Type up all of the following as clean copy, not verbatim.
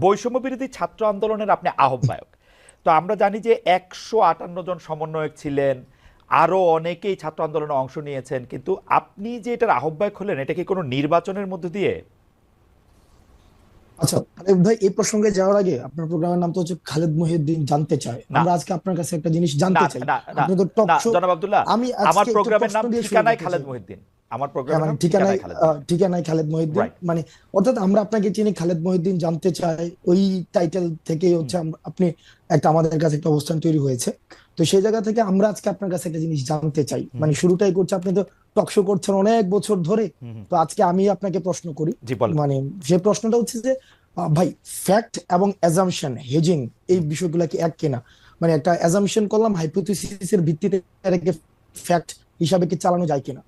বৈষম্য বিরোধী ছাত্র আন্দোলনের আপনি আহ্বায়ক। তো আমরা জানি যে 158 জন সমন্বয়ক ছিলেন, আরো অনেকেই ছাত্র আন্দোলনে অংশ নিয়েছেন, কিন্তু আপনি যে এটার আহ্বায়ক হলেন এটা কি কোনো নির্বাচনের মধ্য দিয়ে? আচ্ছা খালেদ ভাই, এই প্রসঙ্গে যাওয়ার আগে আপনার প্রোগ্রামের নাম তো হচ্ছে খালেদ মহিউদ্দিন জানতে চায়। না আমরা আজকে আপনার কাছে একটা জিনিস না জানতে চাই। না না আপনি তো টক না শো। জনাব আব্দুল্লাহ, আমি আমার আজকে একটু প্রোগ্রামের প্রশ্ন নাম দিয়ে শুরু ঠিকানায় করতে খালেদ চাই। মহিউদ্দিন। আমার হ্যাঁ প্রোগ্রামের মানে নাম ঠিকানায় খালেদ মহিউদ্দিন। ঠিকানায় খালেদ মহিউদ্দিন, রাইট। মানে অর্থাৎ আমরা আপনাকে চিনি খালেদ মহিউদ্দিন জানতে চাই, ওই টাইটেল থেকেই হচ্ছে আপনি একটা আমাদের কাছে একটা অবস্থান তৈরি হয়েছে। তো সেই জায়গা থেকে আমরা আজকে আপনার কাছে একটা জিনিস জানতে চাই, মানে শুরুটাই করছে, আপনি তো টক শো করছেন অনেক বছর ধরে। তো আজকে আমি আপনাকে প্রশ্ন করি, জি বলেন। মানে যে প্রশ্নটা হচ্ছে যে ভাই, ফ্যাক্ট এবং অ্যাজাম্পশন হেজিং এই বিষয়গুলো কি এক কিনা? মানে একটা অ্যাজাম্পশন করলাম, হাইপোথিসিসের ভিত্তিতে এটাকে ফ্যাক্ট হিসাবে কি চালানো যায় কিনা?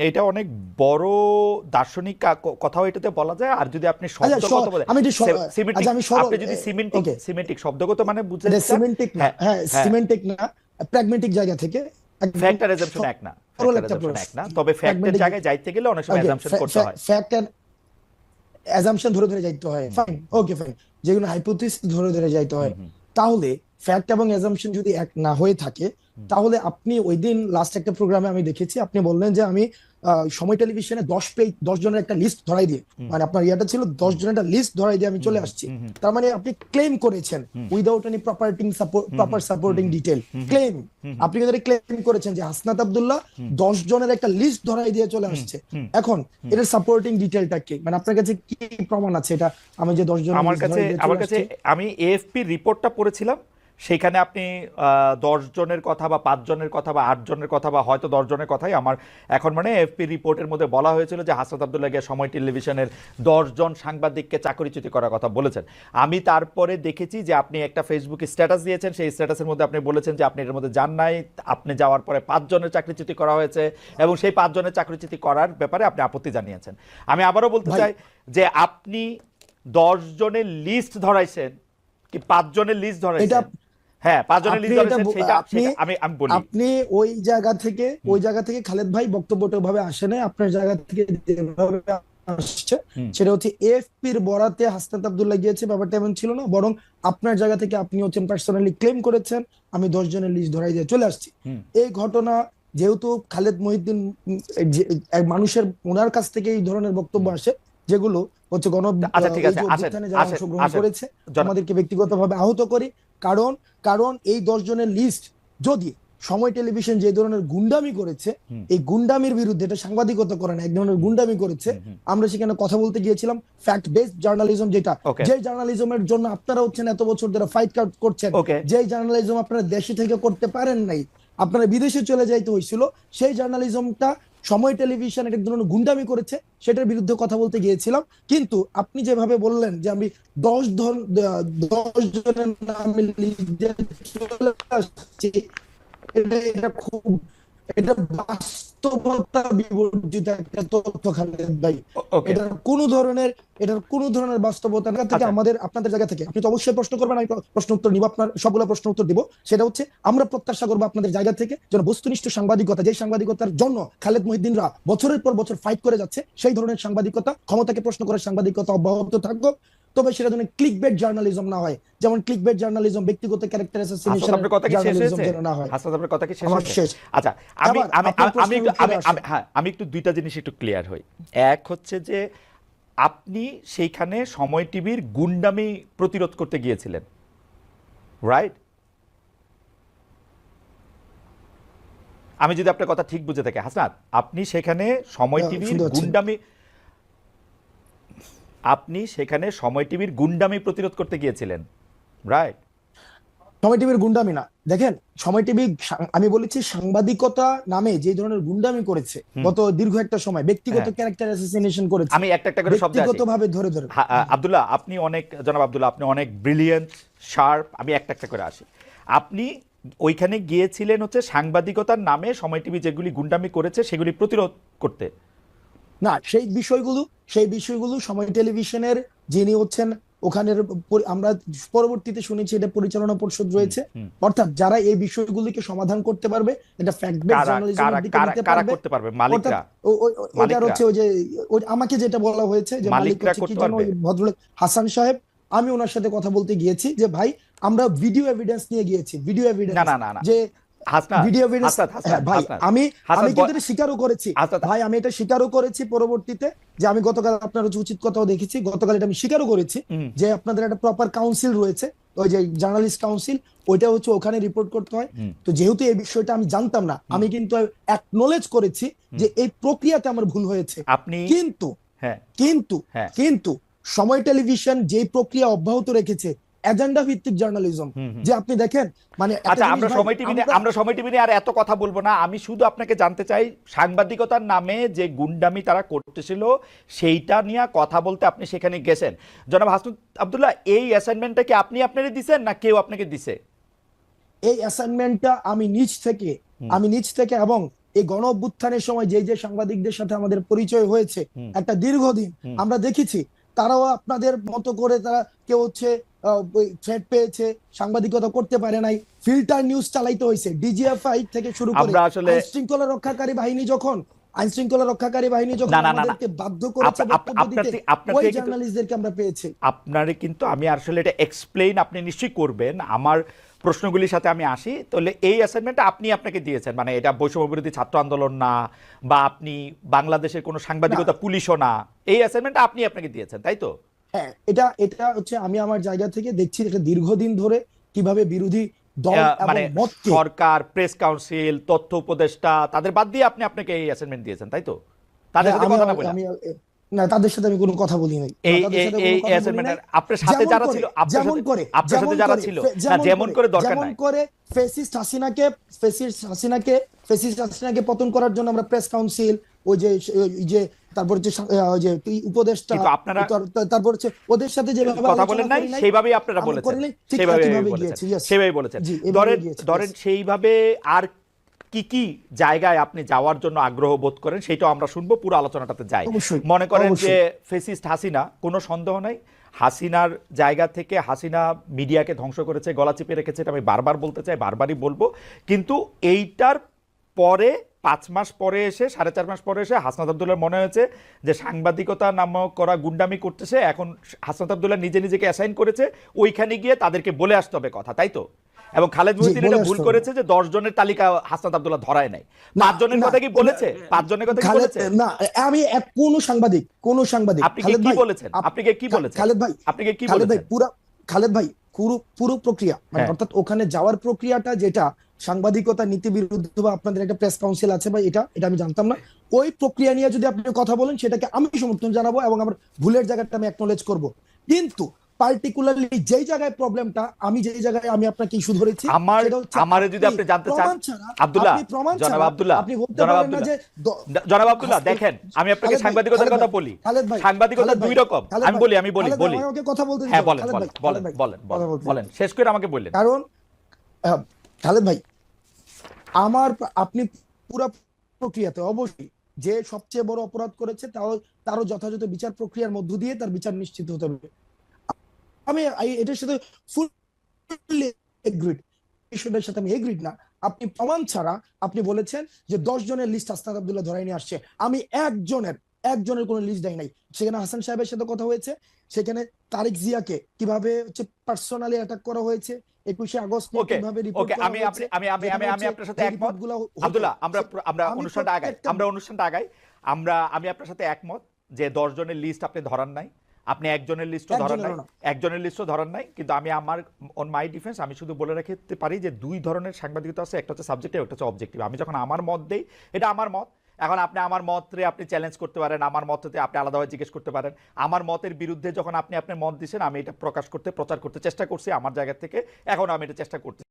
এটা অনেক বড় দার্শনিক কথাও এটাতে বলা যায়। আর যদি আপনি আচ্ছা শব্দগত বলে আমি সিমেন্টিক, আচ্ছা আমি সরল, আপনি যদি সিমেন্টিক ওকে, সিমেন্টিক শব্দগত মানে বুঝতে এটা চান। সিমেন্টিক না, হ্যাঁ হ্যাঁ হ্যাঁ, সিমেন্টিক না, প্র্যাগমেটিক জায়গা থেকে একদম ফ্যাক্ট আর অ্যাজাম্পশন এক না। সরল ফ্যাক্ট আর একটা অ্যাজাম্পশন এক প্রশ্ন। না, তবে ফ্যাক্টের প্র্যাগমেটিক, জায়গায় যাইতে গেলে অনেক সময় ওকে, অ্যাজাম্পশন করতে হয়। ফ্যাক্ট এন্ড অ্যাজাম্পশন ধরে ধরে যাইতে হয়, হুম ফাইন, ওকে ফাইন, যেগুলো হাইপোথিসিস ধরে ধরে যাইতে হুম হয়। হুম তাহলে ফ্যাক্ট এবং অ্যাজাম্পশন যদি এক না হয়ে থাকে, হুম তাহলে আপনি ওই দিন লাস্ট একটা প্রোগ্রামে আমি দেখেছি আপনি বললেন যে আমি সময় টেলিভিশনে 10 পেজ 10 জনের একটা লিস্ট ধরাই দিয়ে, হুম মানে আপনার ইয়াটা ছিল হুম 10 জনের একটা লিস্ট ধরাই দিয়ে আমি হুম চলে হুম আসছি। হুম হুম তার মানে আপনি ক্লেম করেছেন হুম উইদাউট এনি হুম প্রপার সাপোর্টিং হুম ডিটেল হুম হুম ক্লেম। হুম হুম আপনি কিন্তু ক্লেম করেছেন যে হাসনাত আব্দুল্লাহ হুম 10 জনের একটা লিস্ট ধরাই দিয়ে চলে হুম আসছে। হুম এখন হুম। এটার সাপোর্টিং ডিটেলটা কি, মানে আপনার কাছে কি প্রমাণ আছে এটা আমি যে 10 জনের আমার লিস্ট কাছে ধরাই দিয়ে চলে আমার কাছে আসছি? আমি এএফপি রিপোর্টটা পড়েছিলাম। সেখানে আপনি 10 জনের কথা বা 5 জনের কথা বা 8 জনের কথা বা হয়তো 10 জনের কথাই আমার এখন মানে এএফপি রিপোর্টের মধ্যে বলা হয়েছিল যে হাসনাত আব্দুল্লাহ গিয়ে সময় টেলিভিশনের 10 জন সাংবাদিককে চাকরিচ্যুতি করার কথা বলেছেন। আমি তারপরে দেখেছি যে আপনি একটা ফেসবুকে স্ট্যাটাস দিয়েছেন, সেই স্ট্যাটাসের মধ্যে আপনি বলেছেন যে আপনি এর মধ্যে যান নাই, আপনি যাওয়ার পরে 5 জনের চাকরিচ্যুতি করা হয়েছে এবং সেই 5 জনের চাকরিচ্যুতি করার ব্যাপারে আপনি আপত্তি জানিয়েছেন। আমি আবারও বলতে ভাই চাই যে আপনি 10 জনের লিস্ট ধরাইছেন কি 5 জনের লিস্ট এটা, ধরাইছেন? হ্যাঁ, 5 জনের আপনি লিস্ট এটা ধরেছেন, সেটা আপনি সেটা আমি বলি। আপনি ওই জায়গা থেকে, হুম খালেদ ভাই বক্তব্যটা ভাবে আসে নাই, আপনার জায়গা থেকে যেভাবে আসছে হুম সেটা হচ্ছে এএফপির বরাতে হাসনাত আব্দুল্লাহ গিয়েছে, ব্যাপারটা এমন ছিল না, বরং আপনার জায়গা থেকে আপনি হচ্ছেন পার্সোনালি ক্লেম করেছেন আমি 10 জনের লিস্ট ধরাই দিয়ে চলে আসছি। হুম। এই ঘটনা যেহেতু খালেদ মহিউদ্দিন এক মানুষের ওনার কাছ থেকে এই ধরনের বক্তব্য হুম। আসে, যেগুলো হচ্ছে আচ্ছা ঠিক এই আছে, যে আসেন অভ্যুত্থানে যারা আসেন অংশগ্রহণ আসেন। করেছে জন আমাদেরকে ব্যক্তিগতভাবে আহত করি। কারণ কারণ এই 10 জনের লিস্ট যদি সময় টেলিভিশন যে ধরনের গুন্ডামি করেছে, হুম এই গুন্ডামির বিরুদ্ধে, এটা সাংবাদিকতা করে না, এক ধরনের হুম গুন্ডামি করেছে, হুম হুম। আমরা সেখানে কথা বলতে গিয়েছিলাম ফ্যাক্ট বেসড জার্নালিজম, যেটা ওকে যে জার্নালিজমের জন্য আপনারা হচ্ছেন এত বছর ধরে ফাইট করছেন, ওকে। যে জার্নালিজম আপনারা দেশে থেকে করতে পারেন নাই, আপনারা বিদেশে চলে যাইতে হয়েছিল, সেই জার্নালিজমটা সময় টেলিভিশন এক ধরনের গুন্ডামি করেছে, সেটার বিরুদ্ধে কথা বলতে গিয়েছিলাম। কিন্তু আপনি যেভাবে বললেন যে আমি 10 জনের নামে লিস্ট দিয়ে চলে আসছি, এটা খুব, এটা বাস্তবতা বিবর্জিত একটা তথ্য খালেদ ভাই। ওকে। এটার কোনো ধরনের বাস্তবতা না থেকে আচ্ছা আমাদের, আপনাদের জায়গা থেকে আপনি তো অবশ্যই প্রশ্ন করবেন, আমি প্রশ্ন উত্তর নিব, আপনার সবগুলো প্রশ্ন উত্তর দিব। সেটা হচ্ছে আমরা প্রত্যাশা করবো আপনাদের জায়গা থেকে যেন বস্তুনিষ্ঠ সাংবাদিকতা, যে সাংবাদিকতার জন্য খালেদ মহিউদ্দিনরা বছরের পর বছর ফাইট করে যাচ্ছে, সেই ধরনের সাংবাদিকতা, ক্ষমতাকে প্রশ্ন করার সাংবাদিকতা অব্যাহত থাকুক। তবে সেটা যেন ক্লিকবেট জার্নালিজম না হয়, যেমন ক্লিকবেট জার্নালিজম, ব্যক্তিগত ক্যারেক্টার হাসনাত, অ্যাসাসিনেশনের আপনার কথা কি শেষ জার্নালিজম হয়েছে? যেন না হয়। হাসনাত, আপনার কথা কি শেষ আমার হয়েছে? শেষ। আচ্ছা, আমি আবার আমি আপনার আমি প্রশ্নের একটু ফিরে আসেন। হ্যাঁ, আমি একটু দুইটা জিনিস একটু ক্লিয়ার হই। এক হচ্ছে যে আপনি সেইখানে সময় টিভির গুন্ডামি প্রতিরোধ করতে গিয়েছিলেন, রাইট? আমি যদি আপনার কথা ঠিক বুঝে থাকি হাসনাত, আপনি সেখানে সময় টিভির শুনতে পাচ্ছেন? গুন্ডামি, আপনি সেখানে সময় টিভির গুন্ডামি প্রতিরোধ করতে গিয়েছিলেন, রাইট? সময় টিভির গুন্ডামি না, দেখেন, সময় টিভি, আমি বলেছি সাংবাদিকতা নামে যে ধরনের গুন্ডামি করেছে হুম। গত দীর্ঘ একটা সময়, ব্যক্তিগত হ্যাঁ, ক্যারেক্টার অ্যাসাসিনেশন করেছে, আমি একটা একটা করে শব্দে আসি। ব্যক্তিগতভাবে ধরে ধরে। আব্দুল্লাহ, আপনি অনেক, জনাব আব্দুল্লাহ, আপনি অনেক ব্রিলিয়েন্ট, শার্প। আমি একটা একটা করে আসি। আপনি ওইখানে গিয়েছিলেন হচ্ছে সাংবাদিকতার নামে সময় টিভি যেগুলি গুন্ডামি করেছে সেগুলি প্রতিরোধ করতে। না, সেই বিষয়গুলো সময় টেলিভিশনের যিনি হচ্ছেন ওখানের আমরা পরবর্তীতে শুনেছি এটা পরিচালনা পরিষদ হুম রয়েছে, হুম। অর্থাৎ যারা এই বিষয়গুলিকে সমাধান করতে পারবে, এটা ফ্যাক্ট বেস কারা কারা জার্নালিজমের দিকে কারা নিতে কারা পারবে। করতে পারবে? অর্থাৎ মালিকরা? ওইটার মালিকরা হচ্ছে ওই যে আমাকে যেটা বলা হয়েছে যে মালিক মালিকরা হচ্ছে কি করতে যেন পারবে? ওই ভদ্রলোক হাসান সাহেব, আমি ওনার সাথে কথা বলতে গিয়েছি যে ভাই আমরা ভিডিও এভিডেন্স নিয়ে গিয়েছি, ভিডিও না এভিডেন্স না না না যে হাসনাত, ভিডিও এভিডেন্স। হাসনাত, হাসনাত, ভাই হাসনাত, আমি হাসনাত, আমি কিন্তু এটা স্বীকারও করেছি হাসনাত, ভাই, আমি এটা স্বীকারও করেছি পরবর্তীতে যে আমি গতকাল আপনার হচ্ছে উচিত কথাও দেখেছি, গতকাল এটা আমি স্বীকারও করেছি হুম, যে আপনাদের একটা প্রপার কাউন্সিল রয়েছে, ওই যে জার্নালিস্ট কাউন্সিল, ওইটা হচ্ছে ওখানে রিপোর্ট করতে হয়। হুম, তো যেহেতু এই বিষয়টা আমি জানতাম না, আমি কিন্তু অ্যাকনলেজ করেছি যে এই প্রক্রিয়াতে আমার ভুল হয়েছে। আপনি কিন্তু হ্যাঁ কিন্তু হ্যাঁ কিন্তু সময় টেলিভিশন যে প্রক্রিয়া অব্যাহত রেখেছে, এজেন্ডা ভিত্তিক জার্নালিজম, হুম, হুম। যে আপনি দেখেন মানে একটা আচ্ছা, জিনিস আমরা ভাই, সময় টিভি নিয়ে আমরা সময় টিভি নিয়ে আর এত কথা বলবো না। আমি শুধু আপনাকে জানতে চাই সাংবাদিকতার নামে যে গুন্ডামি তারা করতেছিল সেইটা নিয়ে কথা বলতে আপনি সেখানে গেছেন। জনাব হাসনাত আব্দুল্লাহ, এই অ্যাসাইনমেন্টটা কি আপনি আপনারই দিছেন না কেউ আপনাকে দিছে? এই অ্যাসাইনমেন্টটা আমি নিজ থেকে এবং এই গণ অভ্যুত্থানের সময় যে যে সাংবাদিকদের সাথে আমাদের পরিচয় হয়েছে হুম, একটা দীর্ঘদিন, হুম। আমরা দেখেছি তারাও আপনাদের মতো করে তারা কেউ হচ্ছে থ্রেট পেয়েছে, সাংবাদিকতা করতে পারে নাই, ফিল্টার নিউজ চালাইতে হয়েছে, ডিজিএফআই থেকে শুরু করে আমরা আসলে আইন শৃঙ্খলা রক্ষাকারী বাহিনী যখন না না না না আমাদেরকে বাধ্য করেছে বক্তব্য দিতে, ওই আপনাকে কিন্তু জার্নালিস্টদেরকে আমরা পেয়েছি। আপনারে কিন্তু আমি আসলে এটা এক্সপ্লেইন আপনি নিশ্চয়ই করবেন। আমার প্রশ্নগুলির সাথে আমি আসি। তাহলে এই অ্যাসাইনমেন্টটা আপনি আপনাকে দিয়েছেন, মানে এটা বৈষম্য বিরোধী ছাত্র আন্দোলন না, বা আপনি বাংলাদেশের কোনো সাংবাদিকতা পুলিশও না, এই অ্যাসাইনমেন্টটা আপনি আপনাকে দিয়েছেন, তাই তো? হ্যাঁ, এটা এটা হচ্ছে আমি আমার জায়গা থেকে দেখছি একটা দীর্ঘদিন ধরে কিভাবে বিরোধী দল এবং মানে মতকে, সরকার, প্রেস কাউন্সিল, তথ্য উপদেষ্টা তাদের বাদ দিয়ে আপনি আপনাকে এই অ্যাসাইনমেন্ট দিয়েছেন, তাই তো? তাদের সাথে আমি কথা না বলে আমি না, তাদের সাথে আমি কোনো কথা বলি নাই, এই তাদের সাথে এই কোনো কথা বলি অ্যাসাইনমেন্ট নাই। আপনার সাথে যেমন যারা করে ছিল, যেমন করে আপনার সাথে যারা ছিল না, যেমন করে দরকার যেমন নাই। করে ফেসিস্ট হাসিনাকে পতন করার জন্য আমরা প্রেস কাউন্সিল, ওই যে ওই যে তারপর হচ্ছে ওই যে উপদেষ্টা, কিন্তু আপনারা তারপর হচ্ছে ওদের সাথে যেভাবে কথা বলেন নাই, সেইভাবেই আপনারা আমরা বলেছেন, করি নাই, ঠিক সেইভাবে একইভাবে বলেছেন, গিয়েছি, yes। সেইভাবে বলেছেন। জি, এভাবে ধরেন গিয়েছি, ধরেন yes। সেইভাবে আর কি কি জায়গায় আপনি যাওয়ার জন্য আগ্রহ বোধ করেন সেটাও আমরা শুনবো, পুরো আলোচনাটাতে যাই। অবশ্যই, মনে করেন যে অবশ্যই। ফেসিস্ট হাসিনা, কোনো সন্দেহ নাই হাসিনার জায়গা থেকে হাসিনা মিডিয়াকে ধ্বংস করেছে, গলা চিপে রেখেছে, এটা আমি বারবার বলতে চাই, বারবারই বলবো। কিন্তু এইটার পরে 5 মাস পরে এসে, 4.5 মাস পরে এসে হাসনাত আব্দুল্লাহর মনে হয়েছে যে সাংবাদিকতা নামক করা গুন্ডামি করতেছে, এখন হাসনাত আব্দুল্লাহ নিজে নিজেকে অ্যাসাইন করেছে ওইখানে গিয়ে তাদেরকে বলে আসতে হবে কথা, তাই তো? এবং খালেদ মহিউদ্দিন বলে এটা আসতে ভুল হবে। করেছে যে 10 জনের তালিকা হাসনাত আব্দুল্লাহ ধরায় নাই। 5 জনের না, কথা কি বলেছে? 5 জনের কথা কি খালেদ, বলেছে? না, আমি কোন সাংবাদিক আপনি খালেদ কি ভাই, বলেছেন? আপনি কি বলেছেন? খালেদ ভাই, আপনি কি খালেদ ভাই, বলেছেন? খালেদ ভাই পুরো প্রক্রিয়া মানে হ্যাঁ। অর্থাৎ ওখানে যাওয়ার প্রক্রিয়াটা যেটা সাংবাদিকতা নীতি বিরুদ্ধ বা আপনাদের একটা প্রেস কাউন্সিল আছে বা এটা এটা আমি জানতাম না, ওই প্রক্রিয়া নিয়ে যদি আপনি কথা বলেন সেটাকে আমি সমর্থন জানাবো এবং আমার ভুলের জায়গাটা আমি অ্যাকনলেজ করব। কিন্তু পার্টিকুলারলি যেই জায়গায় প্রবলেমটা, আমি যেই জায়গায় আমি আপনাকে ইস্যু ধরেছি, সেটা হচ্ছে আমারে যদি আপনি জানতে চান, প্রমাণ ছাড়া, আব্দুল্লাহ, আপনি প্রমাণ জনাব ছাড়া আব্দুল্লাহ, আপনি বলতে জনাব পারেন না আব্দুল্লাহ, যে জনাব আব্দুল্লাহ, দেখেন আমি আপনাকে খালেদ ভাই, সাংবাদিকতার খালেদ কথা ভাই, বলি। খালেদ ভাই, সাংবাদিকতা খালেদ ভাই, দুই রকম। খালেদ আমি ভাই, বলি খালেদ ভাই, বলি। আমাকে কথা বলতে দিন, হ্যাঁ, বলেন খালেদ ভাই, বলেন খালেদ ভাই, বলেন কথা বলেন বলতে দিন। বলেন, শেষ করে আমাকে বললেন। কারণ খালেদ ভাই, আপনি পুরো প্রক্রিয়াতে অবশ্যই যে সবচেয়ে বড় অপরাধ করেছে তারও যথাযথ বিচার প্রক্রিয়ার মধ্য দিয়ে তার বিচার নিশ্চিত হতে হবে। আমি এটার সাথে ফুললি এগ্রিড, বিষয়টার সাথে আমি এগ্রিড না। আপনি প্রমাণ ছাড়া আপনি বলেছেন যে 10 জনের লিস্ট হাসনাত আব্দুল্লাহ ধরাই নিয়ে আসছে, আমি একজনের কোনো লিস্ট দেয় নাই। সেখানে হাসান সাহেবের সাথে কথা হয়েছে, সেখানে তারিক জিয়াকে কিভাবে হচ্ছে পার্সোনালি অ্যাটাক করা হয়েছে, 21শে আগস্ট নিয়ে কিভাবে রিপোর্ট করা হয়েছে, আমি আপনার সাথে একমত আব্দুল্লাহ। আমরা অনুষ্ঠানটা আগাই। আমি আপনার সাথে একমত যে 10 জনের লিস্ট আপনি ধরান নাই, আপনি একজনের লিস্টও ধরান নাই। কিন্তু আমি আমার অন মাই ডিফেন্স আমি শুধু বলে রাখতে পারি যে 2 ধরনের সাংবাদিকতা আছে, একটা হচ্ছে সাবজেক্টিভ, একটা হচ্ছে অবজেক্টিভ। আমি যখন আমার মত দেই, এটা আমার মত। এখন আপনি আমার মতরে আপনি চ্যালেঞ্জ করতে পারেন, আমার মততে আপনি আলাদাভাবে জিজ্ঞেস করতে পারেন। আমার মতের বিরুদ্ধে যখন আপনি আপনার মত দিচ্ছেন, আমি এটা প্রচার করতে চেষ্টা করছি আমার জায়গা থেকে, এখন আমি এটা চেষ্টা করছি।